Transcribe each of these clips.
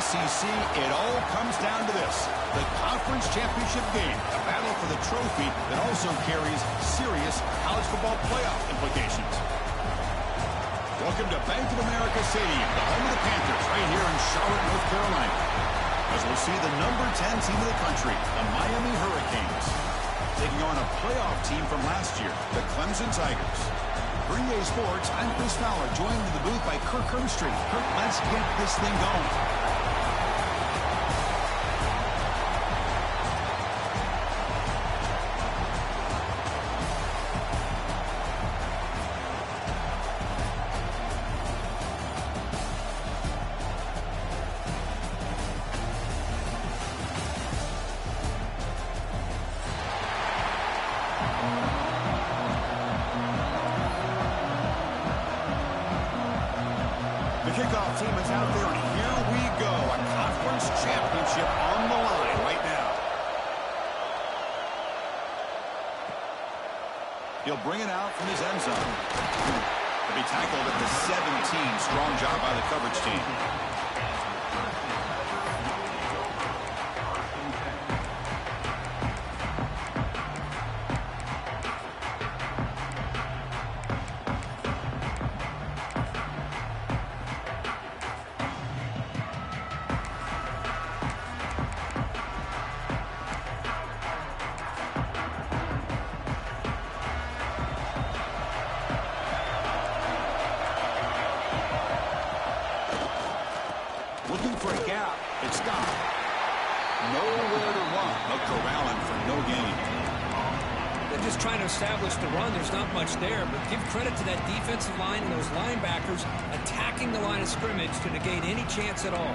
ACC, it all comes down to this. The conference championship game, a battle for the trophy that also carries serious college football playoff implications. Welcome to Bank of America Stadium, the home of the Panthers, right here in Charlotte, North Carolina. As we'll see the number 10 team of the country, the Miami Hurricanes, taking on a playoff team from last year, the Clemson Tigers. Green Day Sports, I'm Chris Fowler, joined in the booth by Kirk Herbstreit. Kirk, let's get this thing going. The kickoff team is out there, and here we go. A conference championship on the line right now. He'll bring it out from his end zone. He'll be tackled at the 17. Strong job by the coverage team. Looking for a gap. It's Scott. Nowhere to run. They'll corral him for no gain. They're just trying to establish the run. There's not much there, but give credit to that defensive line and those linebackers attacking the line of scrimmage to negate any chance at all.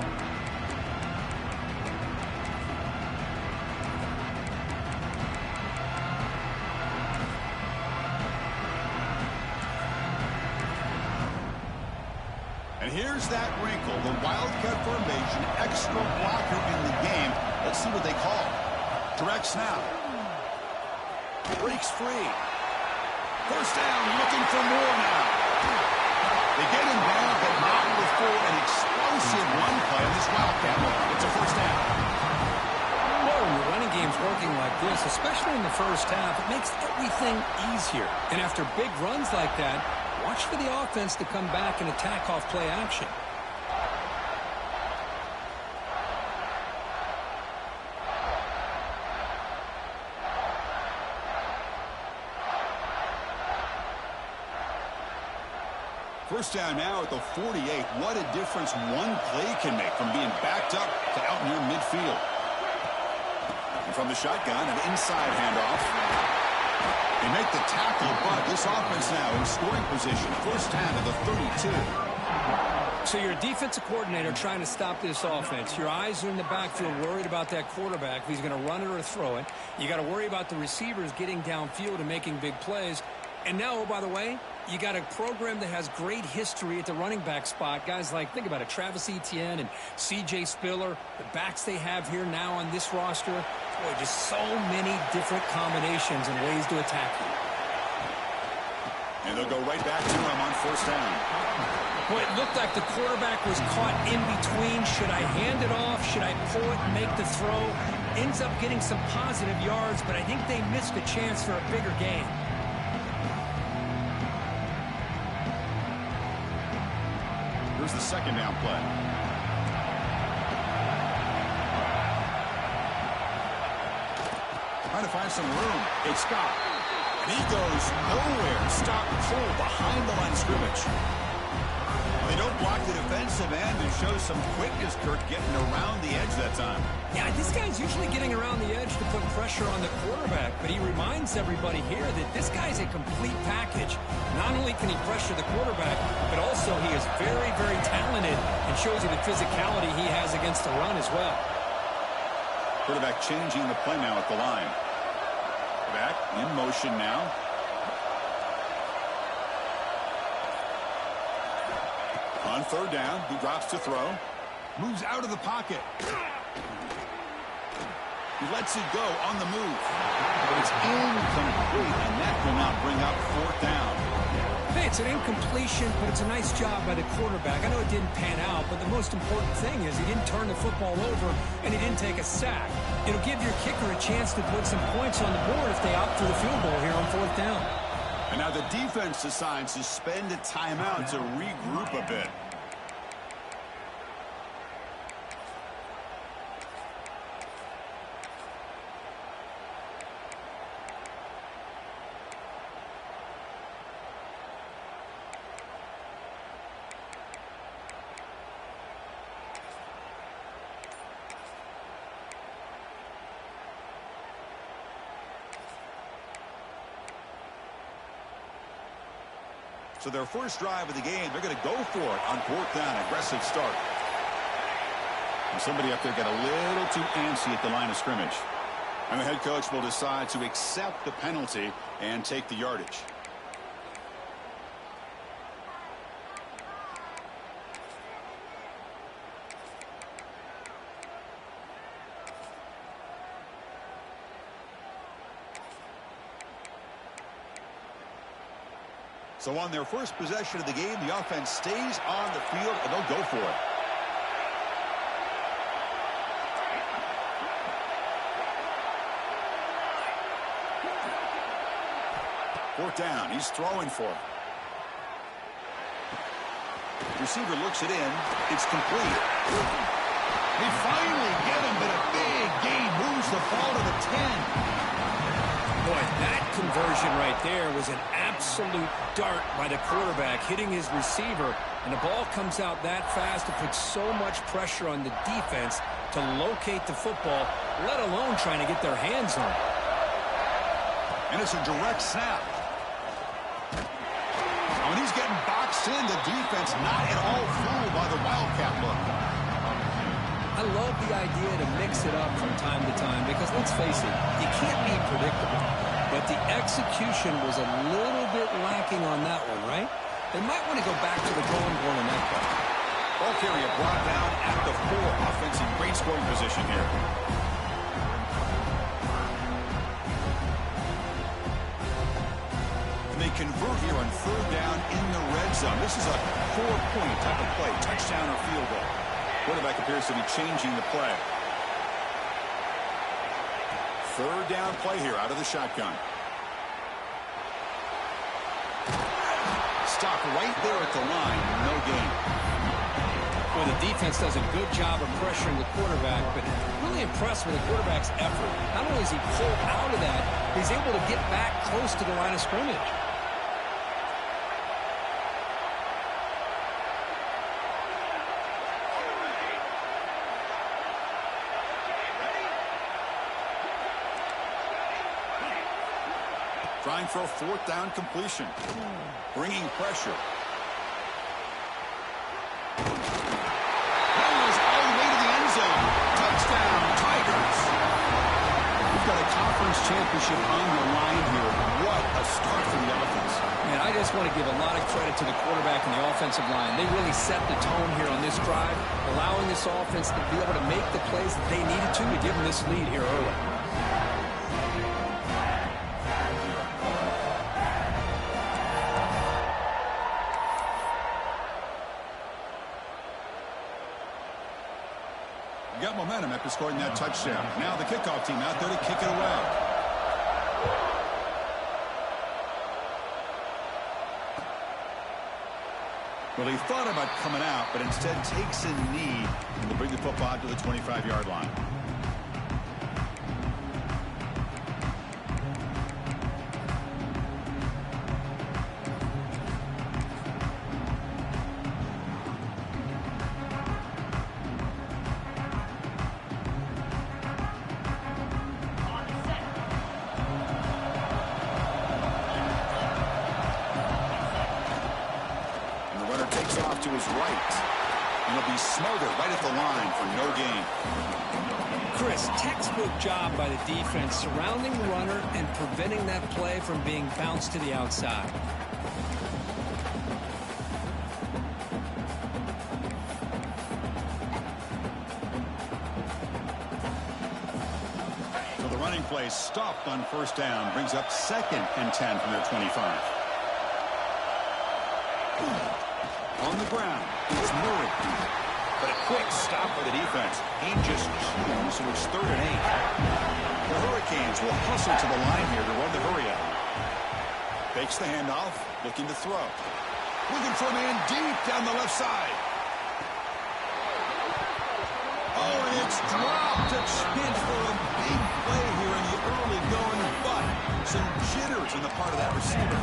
And here's that wrinkle, the Wildcat formation, extra blocker in the game. Let's see what they call. Direct snap. Breaks free. First down, looking for more now. They get him down, but not before an explosive run play on this Wildcat. It's a first down. Well, when the running game's working like this, especially in the first half, it makes everything easier. And after big runs like that, watch for the offense to come back and attack off play action. First down now at the 48. What a difference one play can make from being backed up to out near midfield. And from the shotgun, an inside handoff. They make the tackle, but this offense now in scoring position. First down at the 32. So you're a defensive coordinator trying to stop this offense. Your eyes are in the backfield worried about that quarterback, if he's going to run it or throw it. You got to worry about the receivers getting downfield and making big plays. And now, oh, by the way, you got a program that has great history at the running back spot. Guys like, think about it, Travis Etienne and C.J. Spiller, the backs they have here now on this roster. Boy, just so many different combinations and ways to attack you. And they'll go right back to him on first down. Boy, it looked like the quarterback was caught in between. Should I hand it off? Should I pull it and make the throw? Ends up getting some positive yards, but I think they missed a chance for a bigger gain. Here's the second down play. Trying to find some room. It's Scott. And he goes nowhere. Stop cold behind the line of scrimmage. They don't block the defensive end and show some quickness, Kirk, getting around the edge that time. Yeah, this guy's usually getting around the edge to put pressure on the quarterback, but he reminds everybody here that this guy's a complete package. Not only can he pressure the quarterback, but also he is very, very talented and shows you the physicality he has against the run as well. Quarterback changing the play now at the line. Back in motion now. On third down, he drops to throw. Moves out of the pocket. He lets it go on the move. But it's incomplete, and that will not bring up fourth down. Hey, it's an incompletion, but it's a nice job by the quarterback. I know it didn't pan out, but the most important thing is he didn't turn the football over and he didn't take a sack. It'll give your kicker a chance to put some points on the board if they opt for the field goal here on 4th down. And now the defense decides to spend a timeout to regroup a bit. So their first drive of the game, they're going to go for it on 4th down. Aggressive start. And somebody up there got a little too antsy at the line of scrimmage. And the head coach will decide to accept the penalty and take the yardage. So on their first possession of the game, the offense stays on the field, and they'll go for it. Fourth down, he's throwing for it. Receiver looks it in. It's complete. They finally get him, but a big gain moves the ball to the 10. Boy, that conversion right there was an absolute dart by the quarterback, hitting his receiver, and the ball comes out that fast. It puts so much pressure on the defense to locate the football, let alone trying to get their hands on it. And it's a direct snap. When he's getting boxed in, the defense not at all fooled by the Wildcat look. I love the idea to mix it up from time to time because, let's face it, you can't be predictable. But the execution was a little bit lacking on that one, right? They might want to go back to the drawing board on that play. Ball carrier brought down at the 4. Offense in great scoring position here. And they convert here on 3rd down in the red zone. This is a 4-point type of play, touchdown or field goal. Quarterback appears to be changing the play. 3rd down play here out of the shotgun. Stop right there at the line. No gain. Well, the defense does a good job of pressuring the quarterback, but really impressed with the quarterback's effort. Not only is he pulled out of that, he's able to get back close to the line of scrimmage. Trying for a 4th down completion. Bringing pressure. That was all the way to the end zone. Touchdown, Tigers. We've got a conference championship on the line here. What a start for the offense. Man, I just want to give a lot of credit to the quarterback and the offensive line. They really set the tone here on this drive, allowing this offense to be able to make the plays that they needed to give them this lead here early. Got momentum after scoring that touchdown. Now the kickoff team out there to kick it away. Well, he thought about coming out, but instead takes a knee to bring the football out to the 25-yard line. To his right, and he'll be smothered right at the line for no gain. Chris, textbook job by the defense surrounding the runner and preventing that play from being bounced to the outside. So the running play stopped on 1st down, brings up 2nd and 10 from their 25. On the ground is Murray. But a quick stop by the defense. He just chews, so it's 3rd and 8. The Hurricanes will hustle to the line here to run the hurry up. Fakes the handoff, looking to throw. Looking for a man deep down the left side. Oh, and it's dropped. A chance for a big play here in the early going, but some jitters on the part of that receiver.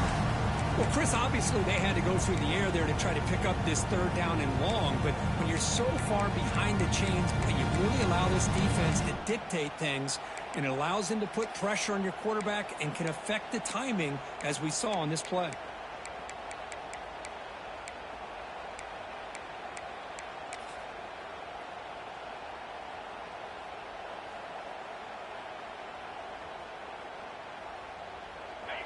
Well, Chris, obviously they had to go through the air there to try to pick up this 3rd down and long, but when you're so far behind the chains, you really allow this defense to dictate things, and it allows them to put pressure on your quarterback and can affect the timing, as we saw on this play.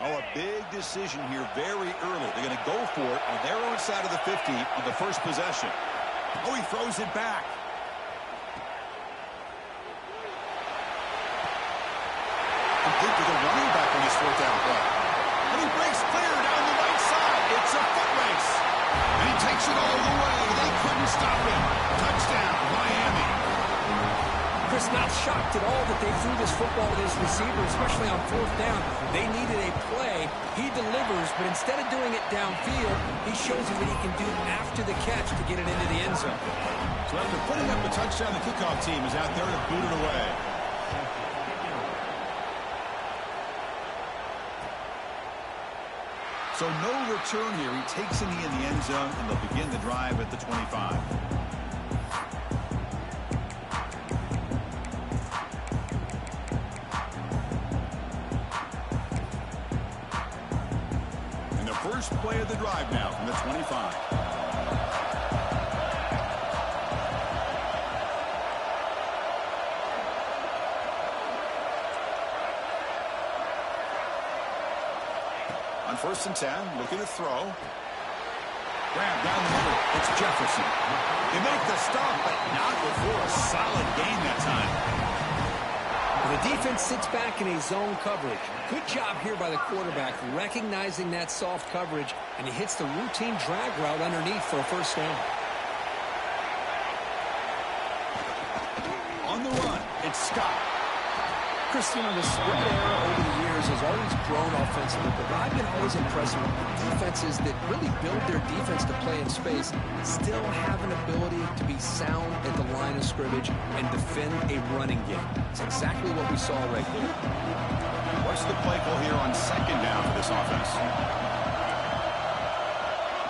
Oh, a big decision here very early. They're going to go for it on their own side of the 50 on the first possession. Oh, he throws it back. Complete with a running back on his 4th down play. And he breaks clear down the right side. It's a foot race. And he takes it all the way. They couldn't stop him. Touchdown, Miami. Chris, not shocked at all that they threw this football to his receiver, especially on 4th down. They needed a play. He delivers, but instead of doing it downfield, he shows you what he can do after the catch to get it into the end zone. So after putting up a touchdown, the kickoff team is out there to boot it away. So no return here. He takes it in the end zone, and they'll begin the drive at the 25. First play of the drive now from the 25. On 1st and 10, looking to throw. Grab down the middle. It's Jefferson. They make the stop, but not before a solid gain that time. The defense sits back in a zone coverage. Good job here by the quarterback, recognizing that soft coverage, and he hits the routine drag route underneath for a 1st down. On the run, it's Scott. Christian, the spread era over the years has always grown offensively, but I've been always impressed with defenses that really build their defense to play in space, still have an ability to be sound at the line of scrimmage and defend a running game. It's exactly what we saw right there. What's the play call here on 2nd down for this offense?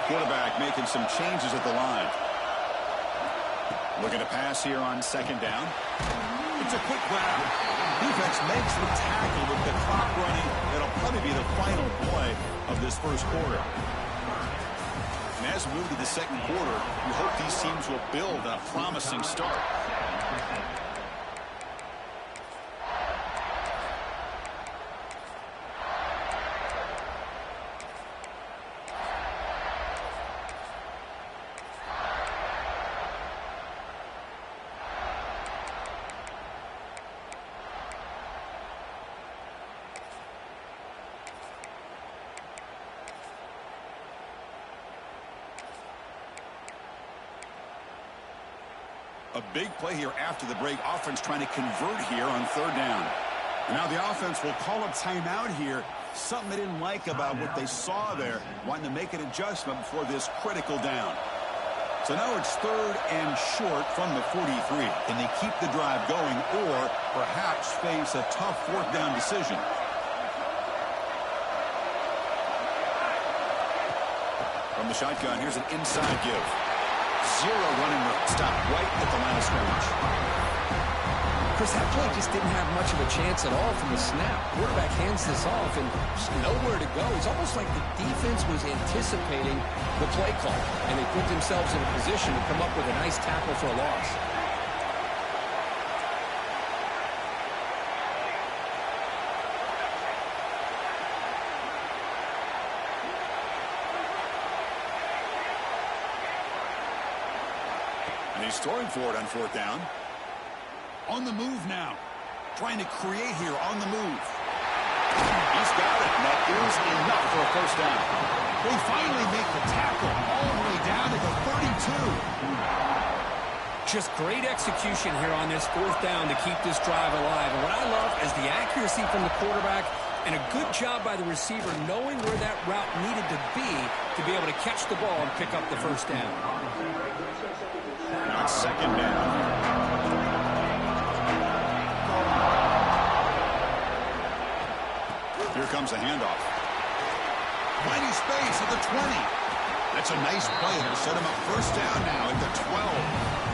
Quarterback making some changes at the line. Looking to pass here on 2nd down. It's a quick grab. Defense makes the tackle with the clock running. That'll probably be the final play of this 1st quarter. And as we move to the 2nd quarter, we hope these teams will build on a promising start. A big play here after the break. Offense trying to convert here on 3rd down. And now the offense will call a timeout here. Something they didn't like about what they saw there. Wanting to make an adjustment before this critical down. So now it's 3rd and short from the 43. Can they keep the drive going or perhaps face a tough 4th down decision? From the shotgun, here's an inside give. Zero running room. Stop right at the line of scrimmage. Chris, that play just didn't have much of a chance at all from the snap. Quarterback hands this off and just nowhere to go. It's almost like the defense was anticipating the play call, and they put themselves in a position to come up with a nice tackle for a loss. And he's throwing for it on 4th down. On the move now. Trying to create here on the move. He's got it. And that is enough for a 1st down. They finally make the tackle all the way down to the 32. Just great execution here on this fourth down to keep this drive alive. And what I love is the accuracy from the quarterback and a good job by the receiver knowing where that route needed to be able to catch the ball and pick up the first down. Now it's second down. Here comes a handoff. Plenty space at the 20. That's a nice play. It'll set him up first down now at the 12.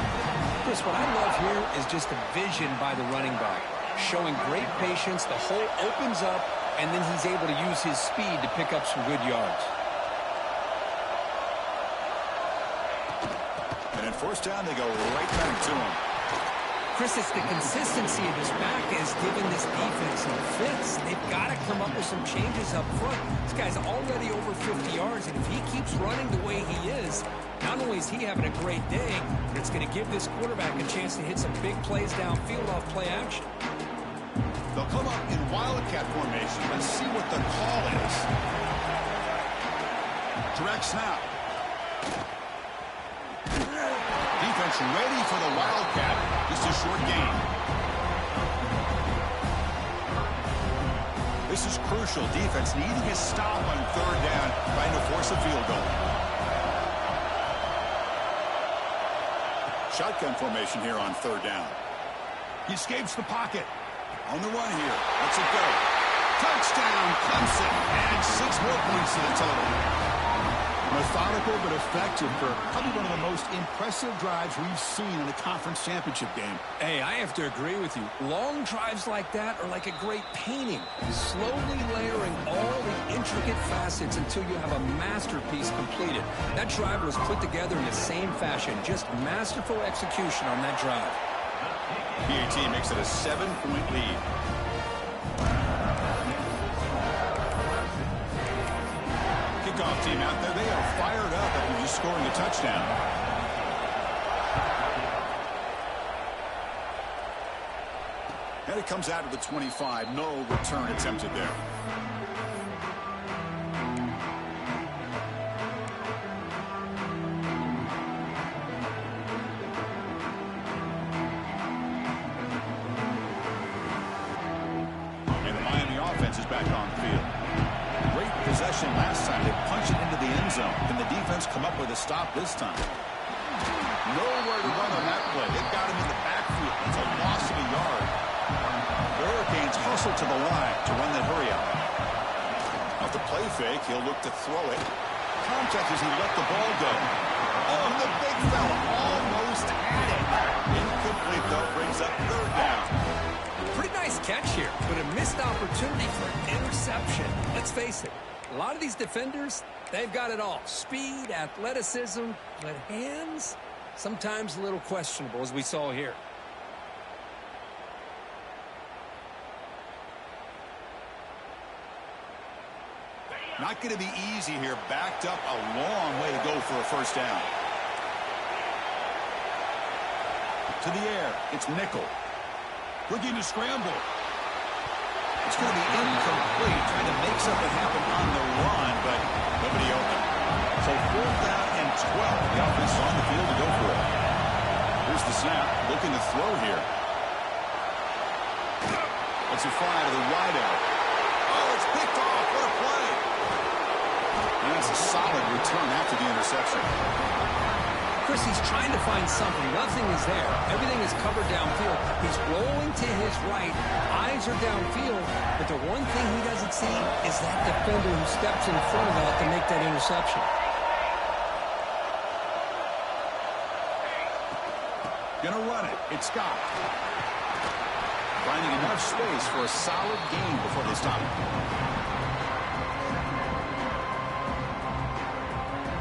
Chris, what I love here is just the vision by the running back. Showing great patience, the hole opens up, and then he's able to use his speed to pick up some good yards. And in first down, they go right back to him. Chris, it's the consistency of his back is giving this defense some fits. They've got to come up with some changes up front. This guy's already over 50 yards, and if he keeps running the way he is, not only is he having a great day, but it's going to give this quarterback a chance to hit some big plays downfield off play action. They'll come up in wildcat formation. Let's see what the call is. Direct snap. Defense ready for the wildcat. Just a short gain. This is crucial. Defense needing a stop on third down, trying to force a field goal. Shotgun formation here on third down. He escapes the pocket. On the run here. Let's it go. Touchdown, Clemson. And 6 more points to the total. Methodical but effective for probably one of the most impressive drives we've seen in the conference championship game. Hey, I have to agree with you. Long drives like that are like a great painting. Slowly layering all the intricate facets until you have a masterpiece completed. That drive was put together in the same fashion. Just masterful execution on that drive. PAT makes it a 7-point lead. Kickoff team out there, they are fired up after just scoring a touchdown. And it comes out of the 25. No return attempted there. And the Miami offense is back on the field. Great possession last time. They punched it into the end zone. Can the defense come up with a stop this time? Nowhere to run on that play. They've got him in the backfield. It's a loss of a yard. The Hurricanes hustle to the line to run that hurry out. Off the play fake, he'll look to throw it. Contact as he let the ball go. Oh, the big fella almost had it. Incomplete, though, brings up third down. Pretty nice catch here, but a missed opportunity for an interception. Let's face it, a lot of these defenders, they've got it all. Speed, athleticism, but hands, sometimes a little questionable, as we saw here. Not going to be easy here. Backed up a long way to go for a first down. To the air, it's Nickel. Looking to scramble. It's going to be incomplete. Trying to make something happen on the run, but nobody open. So 4th down and 12. The offense is on the field to go for it. Here's the snap. Looking to throw here. It's a fly to the wideout. Oh, it's picked off. What a play. And it's a solid return after the interception. Chris, he's trying to find something. Nothing is there. Everything is covered downfield. He's rolling to his right. Eyes are downfield. But the one thing he doesn't see is that defender who steps in front of that to make that interception. Gonna run it. It's Scott. Finding enough space for a solid gain before they stop him.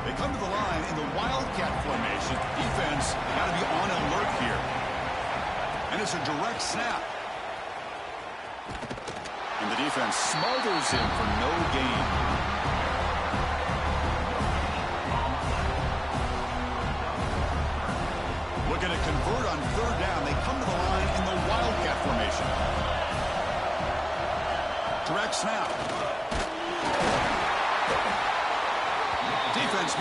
They come to the line in the wildcat formation. Defense got to be on alert here. And it's a direct snap. And the defense smothers him for no gain. Looking to convert on third down. They come to the line in the wildcat formation. Direct snap.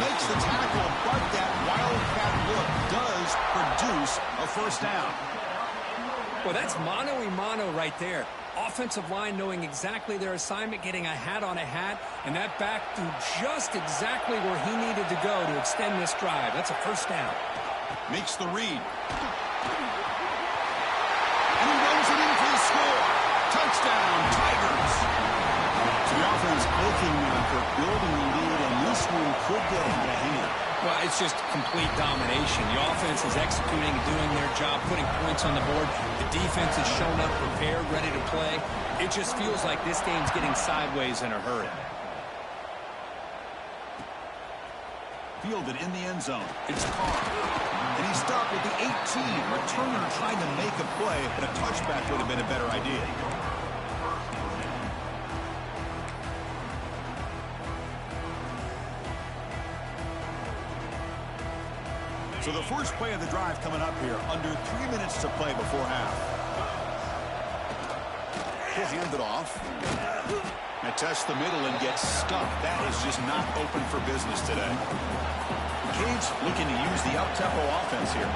makes the tackle, but that wildcat look does produce a first down. Well, that's mano-a-mano right there. Offensive line knowing exactly their assignment, getting a hat on a hat, and that back threw just exactly where he needed to go to extend this drive. That's a first down. Makes the read. And he runs it in for the score. Touchdown, Tigers. So the offense looking for building the lead, and this one could get out of hand. Well, it's just complete domination. The offense is executing and doing their job, putting points on the board. The defense has shown up, prepared, ready to play. It just feels like this game's getting sideways in a hurry. Fielded in the end zone. It's Carr. And he stopped at the 18. Returner trying to make a play, but a touchback would have been a better idea. So the first play of the drive coming up here. Under 3 minutes to play before half. He'll hand it off. And test the middle and get stuck. That is just not open for business today. Canes looking to use the up-tempo offense here.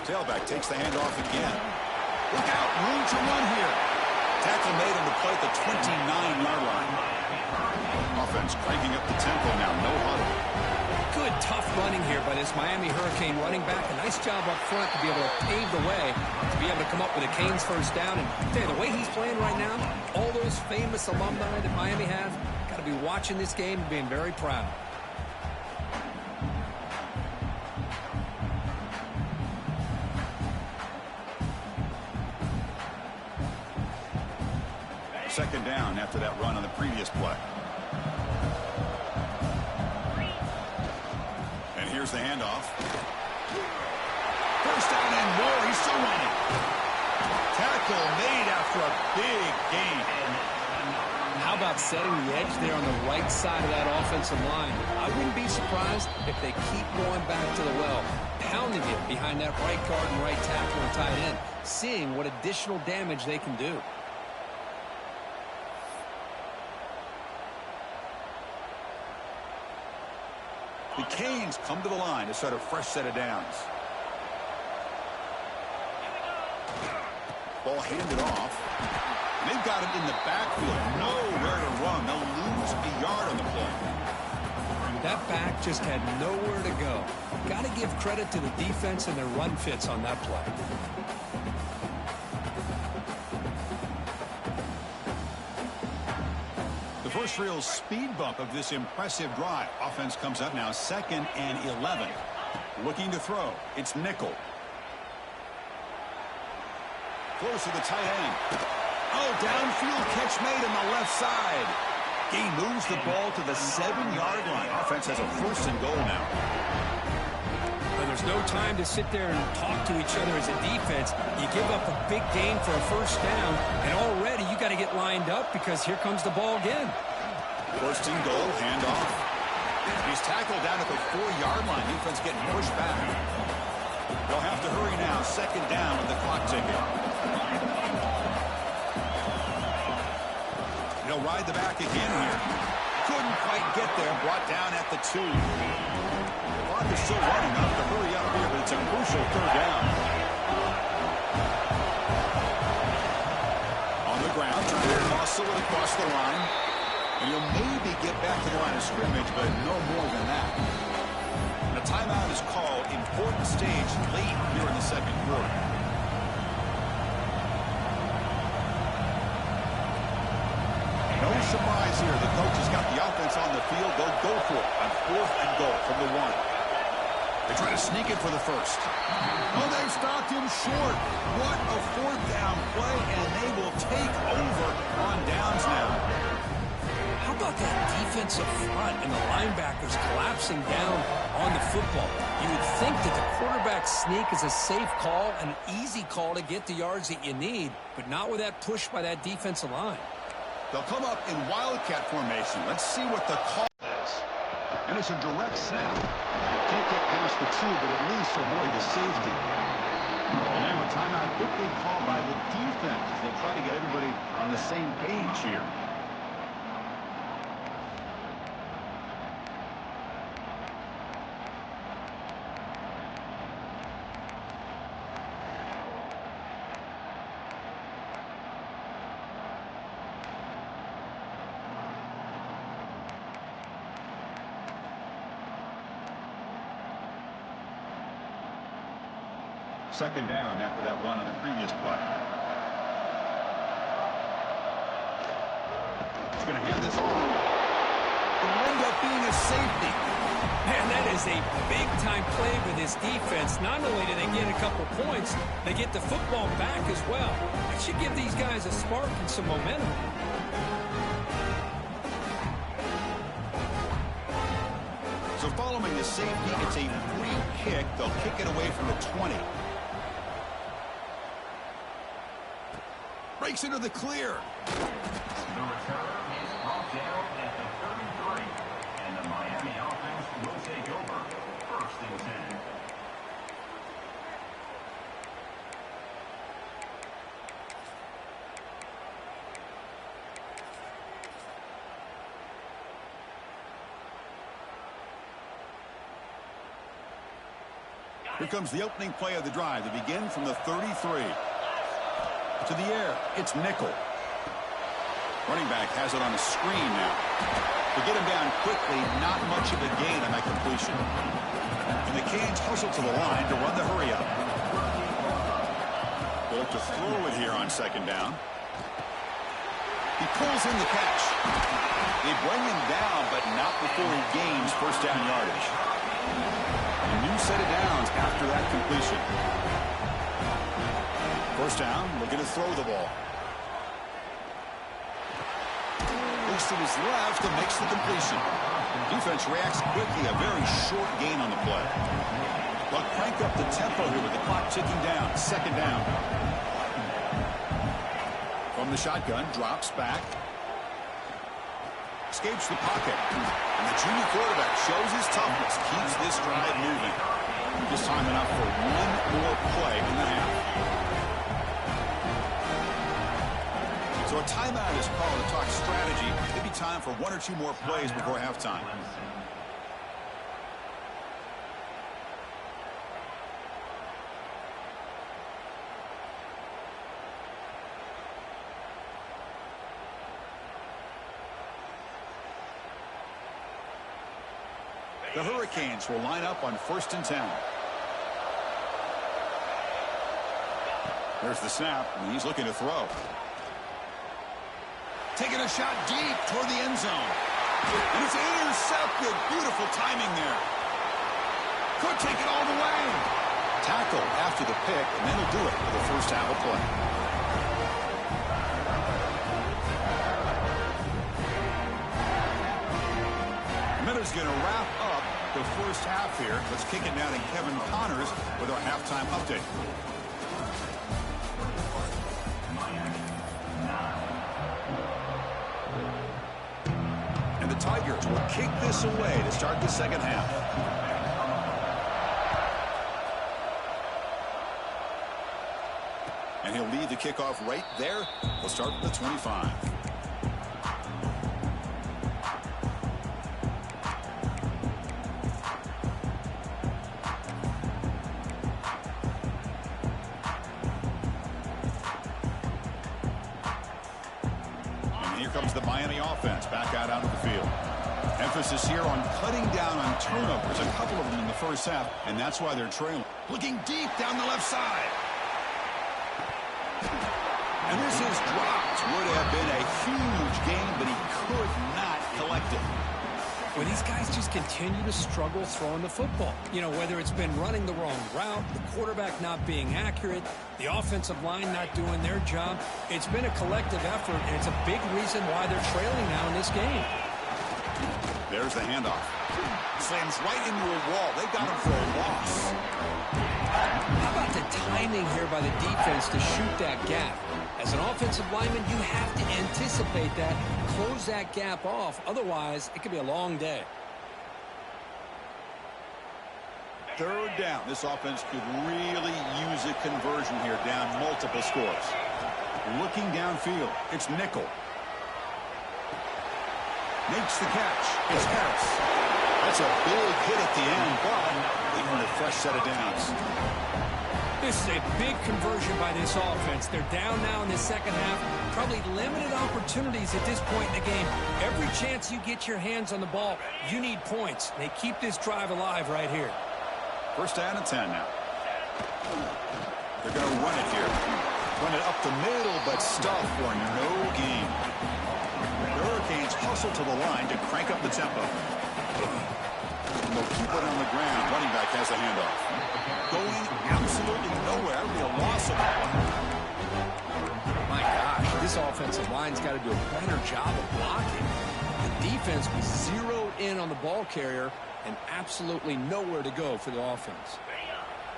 Tailback takes the handoff again. Look out, room to run here. Tackle made on the play at the 29-yard line. Offense cranking up the tempo now, no huddle. Good, tough running here by this Miami Hurricane running back. A nice job up front to be able to pave the way, to be able to come up with a Canes first down. And I tell you, the way he's playing right now, all those famous alumni that Miami has, got to be watching this game and being very proud. Second down after that run on the previous play. And here's the handoff. First down and more. He's still running. Tackle made after a big gain. How about setting the edge there on the right side of that offensive line? I wouldn't be surprised if they keep going back to the well, pounding it behind that right guard and right tackle and tight end, seeing what additional damage they can do. The Canes come to the line to start a fresh set of downs. Ball handed off. And they've got him in the backfield. Nowhere to run. They'll lose a yard on the play. That back just had nowhere to go. Got to give credit to the defense and their run fits on that play. The first real speed bump of this impressive drive. Offense comes up now, 2nd and 11. Looking to throw. It's Nickel. Close to the tight end. Oh, downfield catch made on the left side. He moves the ball to the 7-yard line. Offense has a 1st and goal now. Well, there's no time to sit there and talk to each other as a defense. You give up a big gain for a first down, and already you got to get lined up because here comes the ball again. 1st and goal, handoff. He's tackled down at the 4-yard line. Defense getting pushed back. They'll have to hurry now. 2nd down with the clock ticking. He'll ride the back again here. Couldn't quite get there. Brought down at the 2. The clock is still running. Up to hurry up here, but it's a crucial 3rd down. On the ground, trying to muscle it across the line. And you'll maybe get back to the line of scrimmage, but no more than that. And a timeout is called. Important stage late here in the 2nd quarter. No surprise here. The coach has got the offense on the field. They'll go for it on 4th and goal from the 1. They try to sneak it for the 1st. Oh, they've stopped him short. What a 4th down play, and they will take over on downs now. How about that defensive front and the linebackers collapsing down on the football? You would think that the quarterback sneak is a safe call, an easy call to get the yards that you need, but not with that push by that defensive line. They'll come up in wildcat formation. Let's see what the call is. And it's a direct snap. Can't get past the 2, but at least avoid the safety. And now a timeout quickly called by the defense as they try to get everybody on the same page here. Second down after that run on the previous play. He's going to hand this off. It'll end up being a safety. Man, that is a big-time play for this defense. Not only do they get a couple points, they get the football back as well. That should give these guys a spark and some momentum. So following the safety, it's a free kick. They'll kick it away from the 20. Breaks into the clear. The return is brought down at the 33. And the Miami offense will take over. 1st and 10. Here comes the opening play of the drive to begin from the 33. To the air, it's Nickel. Running back has it on a screen now. To get him down quickly, not much of a gain on that completion. And the Canes hustle to the line to run the hurry up. They'll look to throw it here on second down. He pulls in the catch. They bring him down, but not before he gains first down yardage. A new set of downs after that completion. First down, looking to throw the ball. Looks to his left and makes the completion. Defense reacts quickly, a very short gain on the play. They'll crank up the tempo here with the clock ticking down. Second down. From the shotgun, drops back. Escapes the pocket. And the junior quarterback shows his toughness, keeps this drive moving. Just time enough for one more play in the half. So a timeout is called to talk strategy. Maybe time for one or two more plays before halftime. The Hurricanes will line up on 1st and 10. There's the snap, and he's looking to throw. Taking a shot deep toward the end zone. And it's intercepted. Beautiful timing there. Could take it all the way. Tackle after the pick, and then he'll do it for the first half of play. Miller's going to wrap up the first half here. Let's kick it down to Kevin Connors with our halftime update. And the Tigers will kick this away to start the second half. And he'll lead the kickoff right there. We'll start with the 25. The Miami offense back out onto the field. Emphasis here on cutting down on turnovers, a couple of them in the first half, and that's why they're trailing. Looking deep down the left side. And this is dropped. Would have been a huge game, but he could not collect it. Well, these guys just continue to struggle throwing the football. You know, whether it's been running the wrong route, the quarterback not being accurate, the offensive line not doing their job. It's been a collective effort, and it's a big reason why they're trailing now in this game. There's the handoff. Slams right into a wall. They got him for a loss. How about the timing here by the defense to shoot that gap? As an offensive lineman, you have to anticipate that, close that gap off. Otherwise, it could be a long day. Third down. This offense could really use a conversion here, down multiple scores. Looking downfield, it's Nickel. Makes the catch. It's Harris. That's a big hit at the end, but they earn a fresh set of downs. This is a big conversion by this offense. They're down now in the second half. Probably limited opportunities at this point in the game. Every chance you get your hands on the ball, you need points. They keep this drive alive right here. First down and 10 now. going to run it here. Run it up the middle, but stuff for no gain. The Hurricanes hustle to the line to crank up the tempo. And they'll keep it on the ground. Running back has the handoff. Going absolutely nowhere. That would be a loss of ball. My gosh, this offensive line's got to do a better job of blocking. The defense was zeroed in on the ball carrier and absolutely nowhere to go for the offense.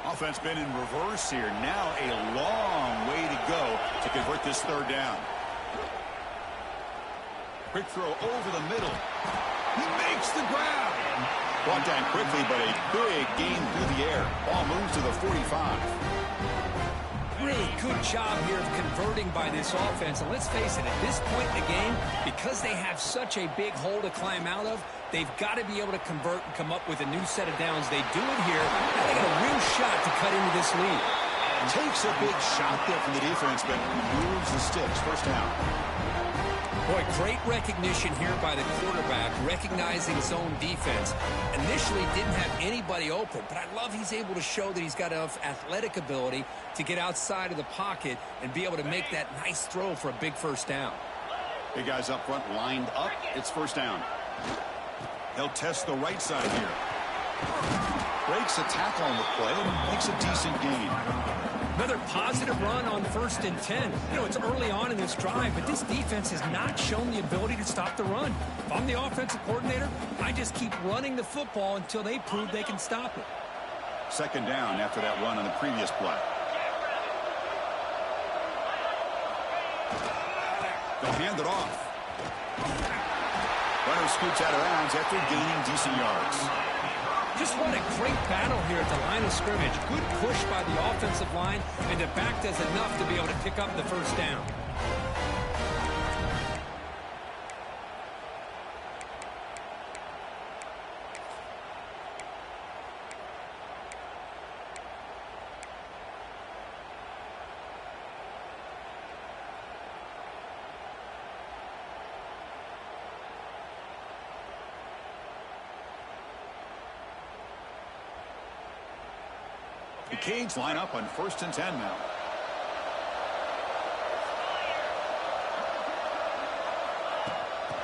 Offense been in reverse here. Now a long way to go to convert this third down. Quick throw over the middle. He makes the grab. Brought down quickly, but a big gain through the air. Ball moves to the 45. Really good job here of converting by this offense. And let's face it, at this point in the game, because they have such a big hole to climb out of, they've got to be able to convert and come up with a new set of downs. They do it here. Now they got a real shot to cut into this lead. Takes a big shot there from the defense, but moves the sticks. First down. Boy, great recognition here by the quarterback, recognizing zone defense. Initially didn't have anybody open, but I love he's able to show that he's got enough athletic ability to get outside of the pocket and be able to make that nice throw for a big first down. Big guys up front lined up. It's first down. They'll test the right side here. Breaks a tackle on the play and makes a decent gain. Another positive run on 1st and 10. You know, it's early on in this drive, but this defense has not shown the ability to stop the run. If I'm the offensive coordinator, I just keep running the football until they prove they can stop it. Second down after that run on the previous play. They'll hand it off. Runner scoots out of bounds after gaining decent yards. Just what a great battle here at the line of scrimmage. Good push by the offensive line, and the back does enough to be able to pick up the first down. The Canes line up on 1st and 10 now.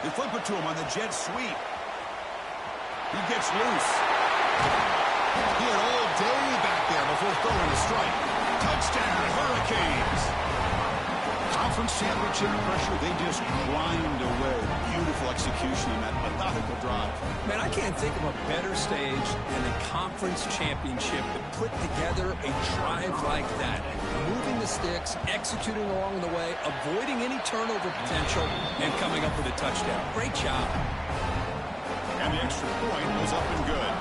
They flip it to him on the jet sweep. He gets loose. He had all day back there before throwing the strike. Touchdown, Hurricanes. Conference championship pressure, they just grind away. Beautiful execution in that methodical drive. Man, I can't think of a better stage than the conference championship to put together a drive like that. Moving the sticks, executing along the way, avoiding any turnover potential, and coming up with a touchdown. Great job. And the extra point was up and good.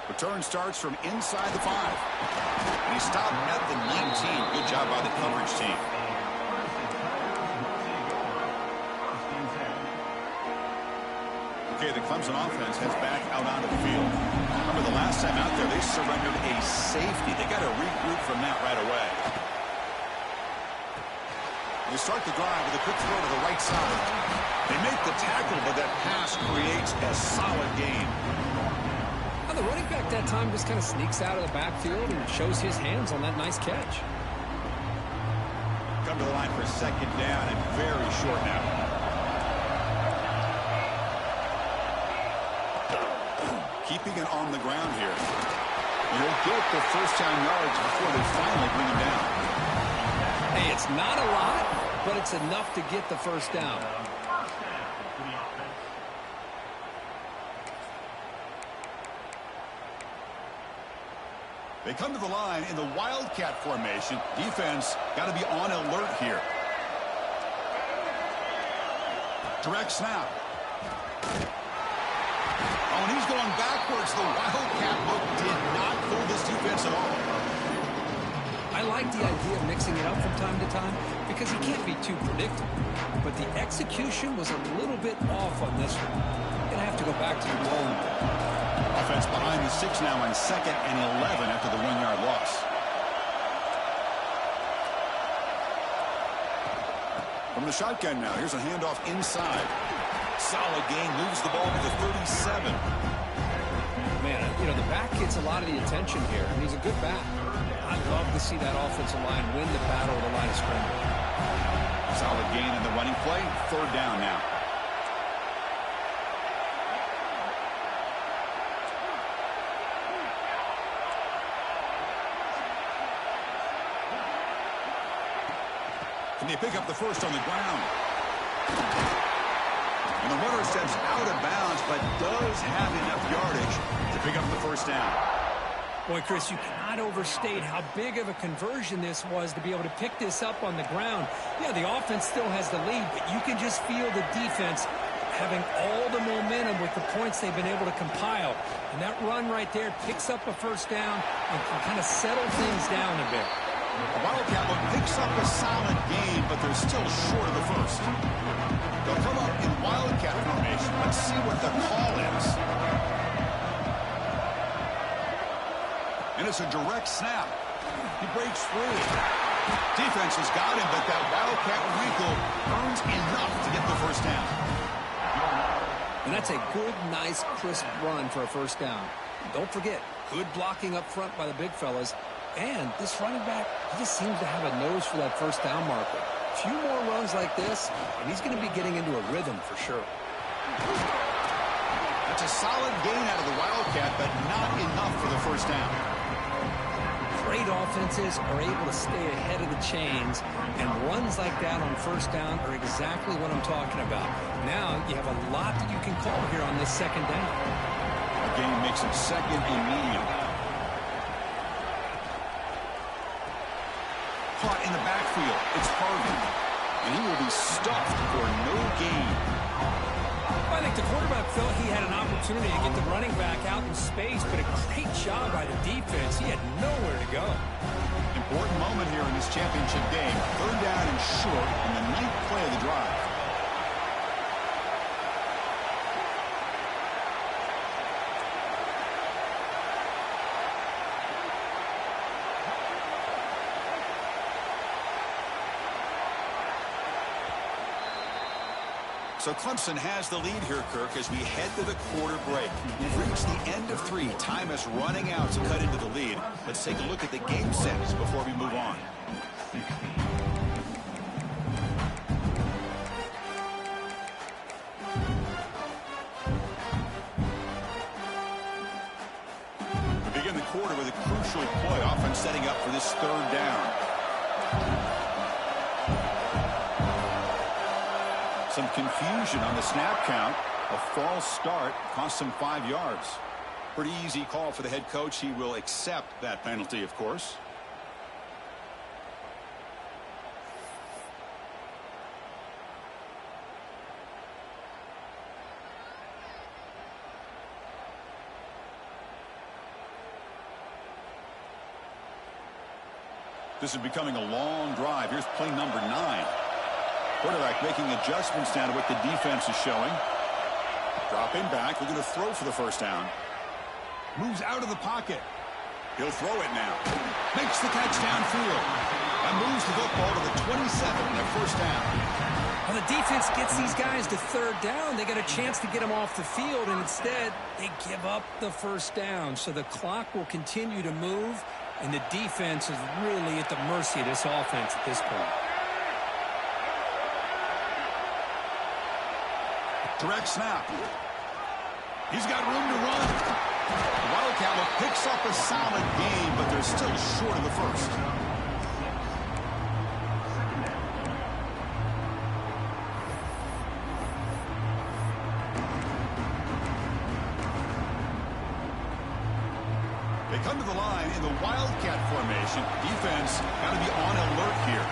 Return starts from inside the 5. And he stopped at the 19. Good job by the coverage team. Okay, the Clemson offense heads back out onto the field. Remember the last time out there, they surrendered a safety. They got to regroup from that right away. They start the drive with a quick throw to the right side. They make the tackle, but that pass creates a solid gain. The running back that time just kind of sneaks out of the backfield and shows his hands on that nice catch. Come to the line for second down and very short now. Keeping it on the ground here. You'll get the first down yards before they finally bring him down. Hey, it's not a lot, but it's enough to get the first down. They come to the line in the Wildcat formation. Defense got to be on alert here. Direct snap. Oh, and he's going backwards. The Wildcat look did not fool this defense at all. I like the idea of mixing it up from time to time because he can't be too predictable. But the execution was a little bit off on this one. Going to have to go back to the bowling ball. Offense behind the 6 now on 2nd and 11 after the 1-yard loss. From the shotgun now, here's a handoff inside. Solid gain, moves the ball to the 37. Man, you know, the back gets a lot of the attention here, and he's a good back. I'd love to see that offensive line win the battle of the line of scrimmage. Solid gain in the running play. Third down now. And they pick up the first on the ground. And the runner steps out of bounds, but does have enough yardage to pick up the first down. Boy, Chris, you cannot overstate how big of a conversion this was to be able to pick this up on the ground. Yeah, the offense still has the lead, but you can just feel the defense having all the momentum with the points they've been able to compile. And that run right there picks up a first down and can kind of settle things down a bit. The Wildcat look picks up a solid gain, but they're still short of the first. They'll come up in Wildcat formation. Let's see what the call is. And it's a direct snap. He breaks free. Defense has got him, but that Wildcat wrinkle earns enough to get the first down. And that's a good, nice, crisp run for a first down. Don't forget, good blocking up front by the big fellas. And this running back, he just seems to have a nose for that first down marker. A few more runs like this, and he's going to be getting into a rhythm for sure. That's a solid gain out of the Wildcat, but not enough for the first down. Great offenses are able to stay ahead of the chains, and runs like that on first down are exactly what I'm talking about. Now you have a lot that you can call here on this second down. The game makes it second and medium. Caught in the backfield. It's Harvey, and he will be stuffed for no gain. I think the quarterback felt he had an opportunity to get the running back out in space, but a great job by the defense. He had nowhere to go. Important moment here in this championship game. Third down and short on the 9th play of the drive. So Clemson has the lead here, Kirk, as we head to the quarter break. We've reached the end of 3. Time is running out to cut into the lead. Let's take a look at the game sets before we move on. We begin the quarter with a crucial play, offense setting up for this third down. Some confusion on the snap count. A false start cost him 5 yards. Pretty easy call for the head coach. He will accept that penalty, of course. This is becoming a long drive. Here's play number 9. Quarterback making adjustments down to what the defense is showing. Dropping back, looking to throw for the first down. Moves out of the pocket. He'll throw it now. Makes the catch downfield. And moves the football to the 27 and a first down. When the defense gets these guys to third down, they got a chance to get them off the field, and instead they give up the first down. So the clock will continue to move, and the defense is really at the mercy of this offense at this point. Direct snap. He's got room to run. The Wildcat picks up a solid gain, but they're still short of the first. They come to the line in the Wildcat formation. Defense got to be on alert here.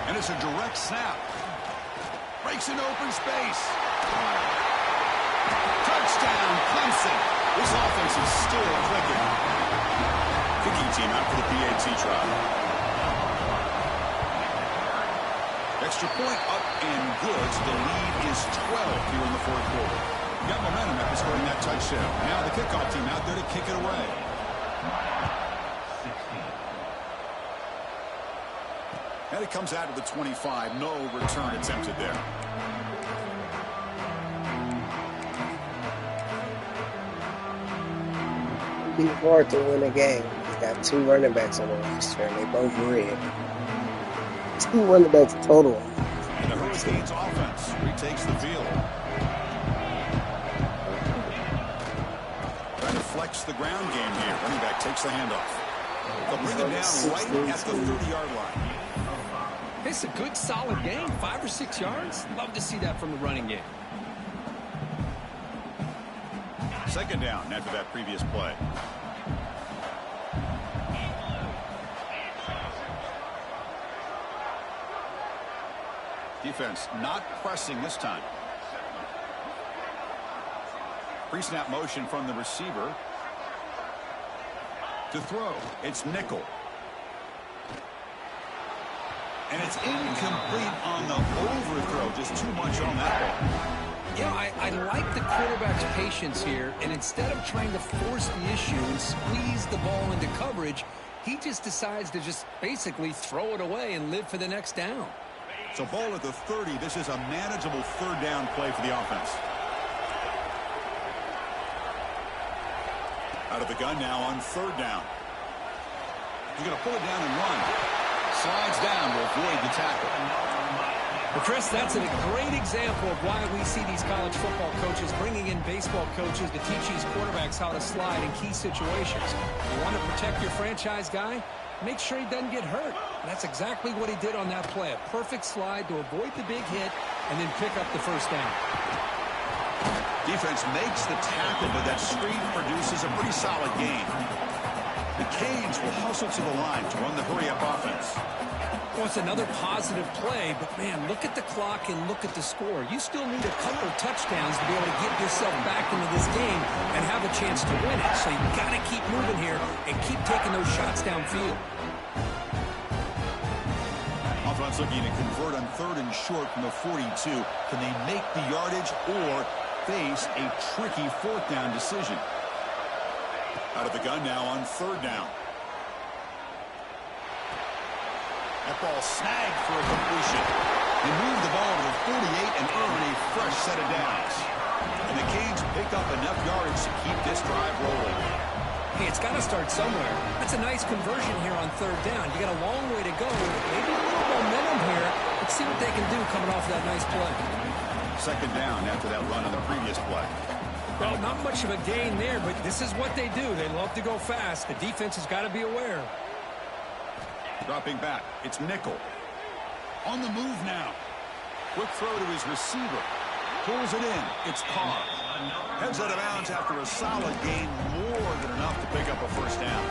And it's a direct snap. Breaks into open space. Touchdown, Clemson. This offense is still clicking. Kicking team out for the PAT try. Extra point up and good. The lead is 12 here in the fourth quarter. Got momentum after scoring that touchdown. Now the kickoff team out there to kick it away. And it comes out of the 25. No return attempted there. be hard to win a game. He's got 2 running backs on the roster, and they both red. 2 running backs total. And the Hurricanes offense retakes the field. Trying to flex the ground game here. Running back takes the handoff. They'll bring him down right at the 30-yard line. It's a good, solid game. 5 or 6 yards. Love to see that from the running game. Second down after that previous play. Defense not pressing this time. Pre-snap motion from the receiver. To throw, it's nickel. And it's incomplete on the overthrow. Just too much on that ball. You know, I like the quarterback's patience here, and instead of trying to force the issue and squeeze the ball into coverage, he just decides to just basically throw it away and live for the next down. So ball at the 30. This is a manageable third down play for the offense. Out of the gun now on third down. He's going to pull it down and run. Slides down to avoid the tackle. Well, Chris, that's a great example of why we see these college football coaches bringing in baseball coaches to teach these quarterbacks how to slide in key situations. You want to protect your franchise guy? Make sure he doesn't get hurt. That's exactly what he did on that play. A perfect slide to avoid the big hit and then pick up the first down. Defense makes the tackle, but that screen produces a pretty solid gain. The Canes will hustle to the line to run the hurry-up offense. Well, it's another positive play, but, man, look at the clock and look at the score. You still need a couple of touchdowns to be able to get yourself back into this game and have a chance to win it. So you've got to keep moving here and keep taking those shots downfield. Offense looking to convert on third and short from the 42. Can they make the yardage or face a tricky fourth down decision? Out of the gun now on third down. That ball snagged for a completion. They move the ball to the 48 and earn a fresh set of downs. And the Canes pick up enough yardage to keep this drive rolling. Hey, it's got to start somewhere. That's a nice conversion here on third down. You got a long way to go. Maybe a little momentum here. Let's see what they can do coming off that nice play. Second down after that run on the previous play. Well, not much of a gain there, but this is what they do. They love to go fast. The defense has got to be aware. Dropping back, it's Nickel. On the move now. Quick throw to his receiver. Pulls it in. It's Carr. Heads out of bounds after a solid gain, more than enough to pick up a first down.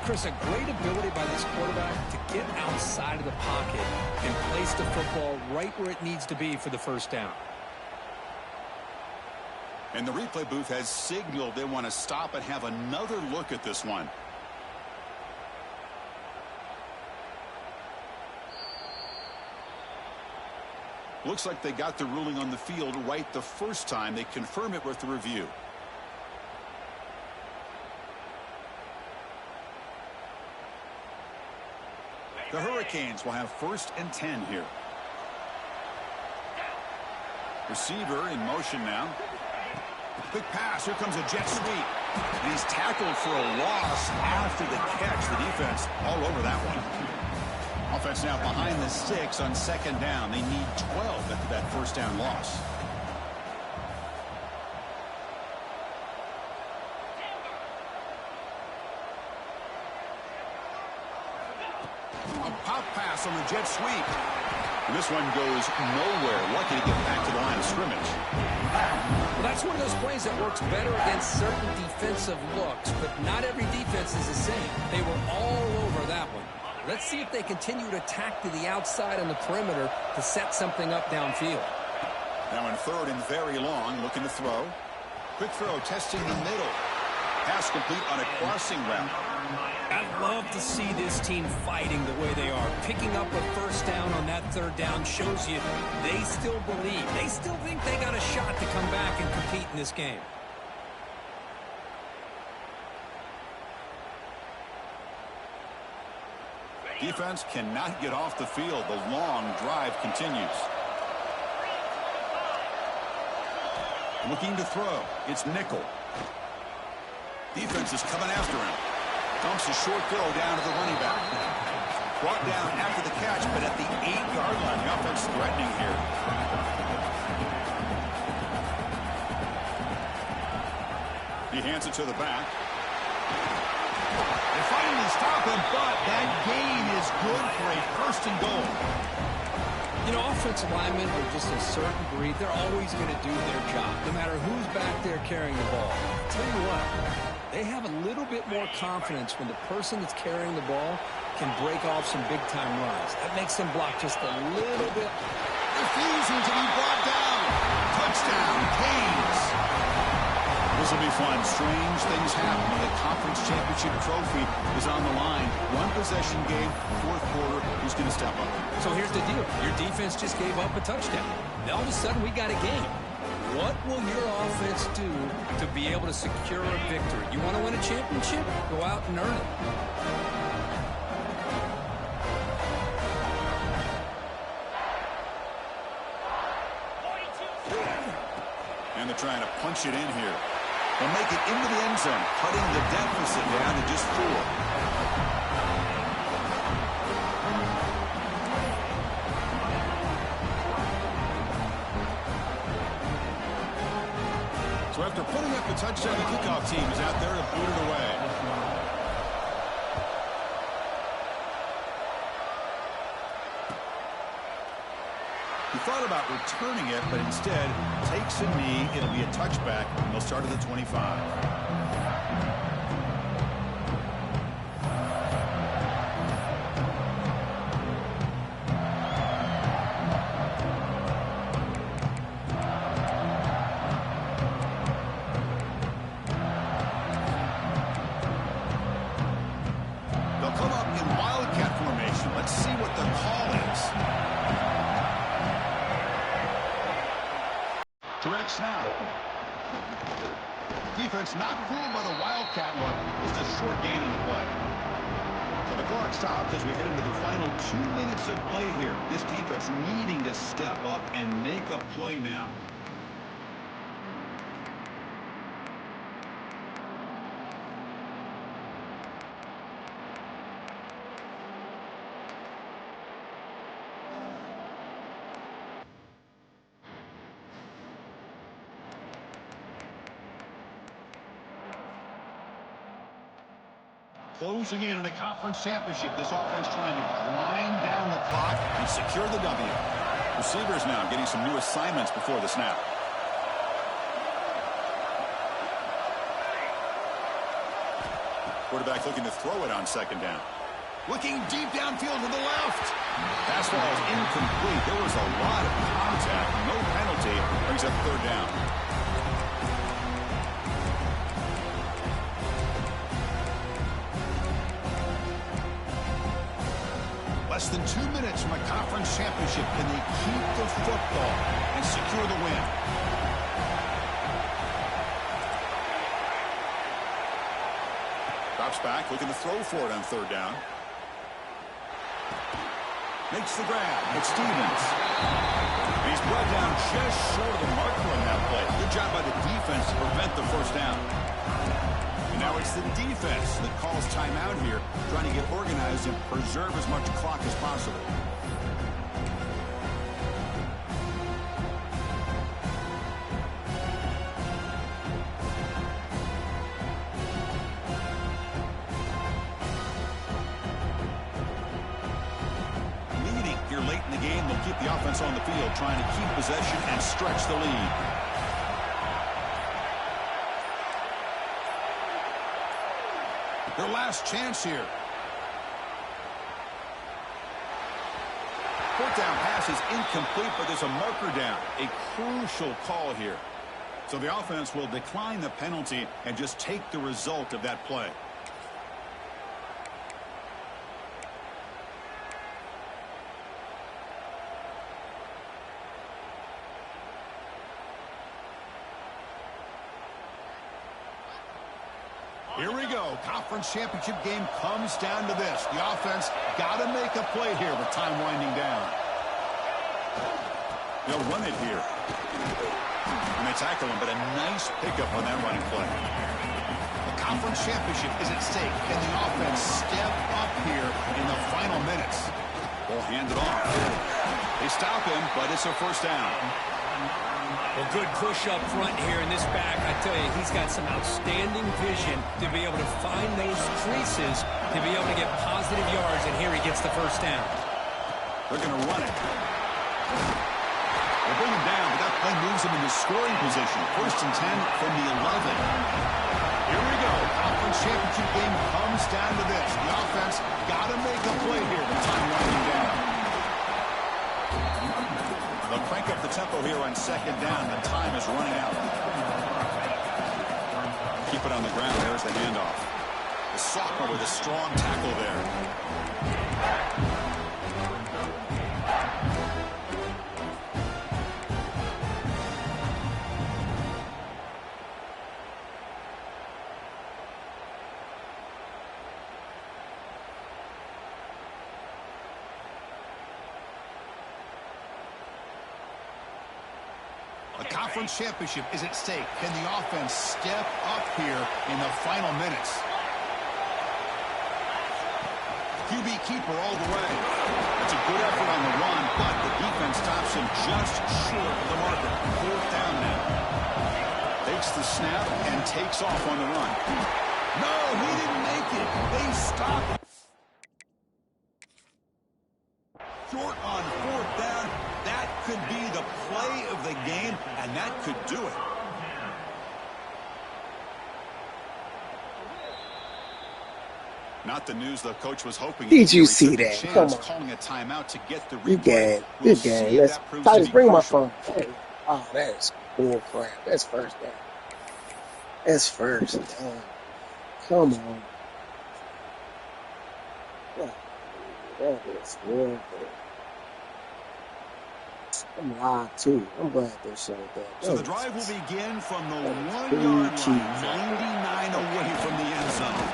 Chris, a great ability by this quarterback to get outside of the pocket and place the football right where it needs to be for the first down. And the replay booth has signaled they want to stop and have another look at this one. Looks like they got the ruling on the field right the first time. They confirm it with the review. The Hurricanes will have 1st and 10 here. Receiver in motion now. Quick pass. Here comes a jet sweep. And he's tackled for a loss after the catch. The defense all over that one. Offense now behind the 6 on second down. They need 12 after that first down loss. A pop pass on the jet sweep. And this one goes nowhere. Lucky to get back to the line of scrimmage. Well, that's one of those plays that works better against certain defensive looks, but not every defense is the same. They were all over that one. Let's see if they continue to attack to the outside on the perimeter to set something up downfield. Now in third and very long, looking to throw. Quick throw, testing the middle. Pass complete on a crossing route. I love to see this team fighting the way they are. Picking up a first down on that third down shows you they still believe. They still think they got a shot to come back and compete in this game. Defense cannot get off the field. The long drive continues. Looking to throw. It's Nickel. Defense is coming after him. Dumps a short throw down to the running back. Brought down after the catch, but at the 8-yard line. The offense threatening here. He hands it to the back. They finally stop him, but that gain is good for a first and goal. You know, offensive linemen are just a certain breed. They're always going to do their job, no matter who's back there carrying the ball. I'll tell you what, they have a little bit more confidence when the person that's carrying the ball can break off some big-time runs. That makes them block just a little bit. Refusing to be brought down. Touchdown, Canes. This will be fun. Strange things happen when the conference championship trophy is on the line. One possession game, fourth quarter. Who's going to step up? So here's the deal. Your defense just gave up a touchdown. Now all of a sudden we got a game. What will your offense do to be able to secure a victory? You want to win a championship? Go out and earn it. And they're trying to punch it in here. They'll make it into the end zone, cutting the deficit down to just 4. So after putting up the touchdown, the kickoff team is out there to boot it away. He thought about returning it, but instead takes a knee. It'll be a touchback, and they'll start at the 25. They'll come up in wildcat formation. Let's see what the call is. Direct snap. Defense not fooled by the wildcat look. Just a short gain in the play. So the clock stops as we head into the final 2 minutes of play here. This defense needing to step up and make a play now. Closing in on a conference championship. This offense trying to grind down the clock and secure the W. Receivers now getting some new assignments before the snap. Quarterback looking to throw it on second down. Looking deep downfield to the left. Pass ball is incomplete. There was a lot of contact. No penalty. Brings up third down. Less than 2 minutes from a conference championship. Can they keep the football and secure the win? Drops back, looking to throw for it on third down. Makes the grab. It's Stevens. He's brought down just short of the marker on that play. Good job by the defense to prevent the first down. And now it's the defense that calls timeout here, trying to get organized and preserve as much clock as possible. Leading here late in the game, they'll keep the offense on the field, trying to keep possession and stretch the lead. Their last chance here. Fourth down pass is incomplete, but there's a marker down. A crucial call here. So the offense will decline the penalty and just take the result of that play. Here we go. Conference championship game comes down to this. The offense got to make a play here with time winding down. They'll run it here. And they tackle him, but a nice pickup on that running play. The conference championship is at stake. Can the offense step up here in the final minutes? Ball handed off. They stop him, but it's a first down. Well, good push up front here in this back. I tell you, he's got some outstanding vision to be able to find those creases, to be able to get positive yards, and here he gets the first down. They're going to run it. They bring him down, but that play moves him into scoring position. First and 10 from the 11. Here we go. Conference championship game comes down to this. The offense got to make a play here with time winding down. They'll crank up the tempo here on second down. The time is running out. Keep it on the ground. There's the handoff. The sophomore with a strong tackle there. A conference championship is at stake. Can the offense step up here in the final minutes? QB keeper all the way. That's a good effort on the run, but the defense stops him just short of the marker. Fourth down now. Takes the snap and takes off on the run. No, he didn't make it. They stopped him. Short on fourth down. That could be the play of the game, and that could do it. Not the news the coach was hoping. Did you see that? Come on. Calling a timeout to get the Good game. We'll Good game. Let's bring my phone. Oh, that's bull crap. That's first down. That's first down. Come on. That is real good. I'm live too. I'm glad they showed that. So the drive will begin from the 1 yard line, 99 away from the end zone.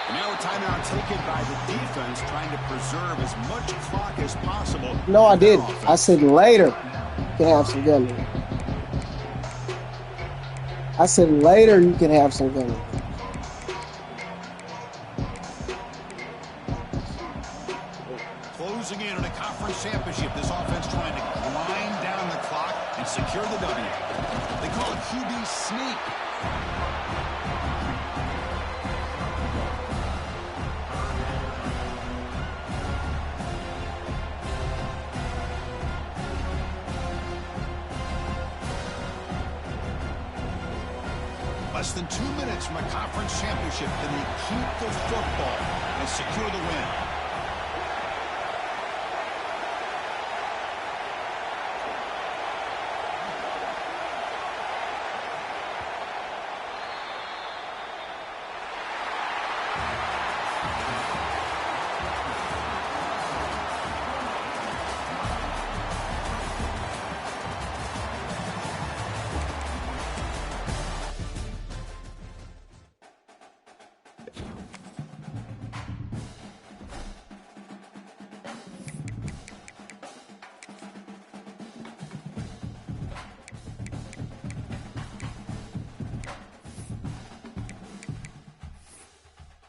And now a timeout taken by the defense, trying to preserve as much clock as possible. No, I didn't. I said later you can have some gun meat. I said later you can have some gun meat. Closing in on a conference championship, this offense trying to grind down the clock and secure the W. They call it QB sneak. Less than 2 minutes from a conference championship. Can they keep the football and secure the win?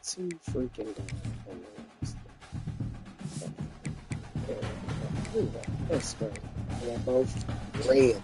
Too freaking down. That's great. They're both red.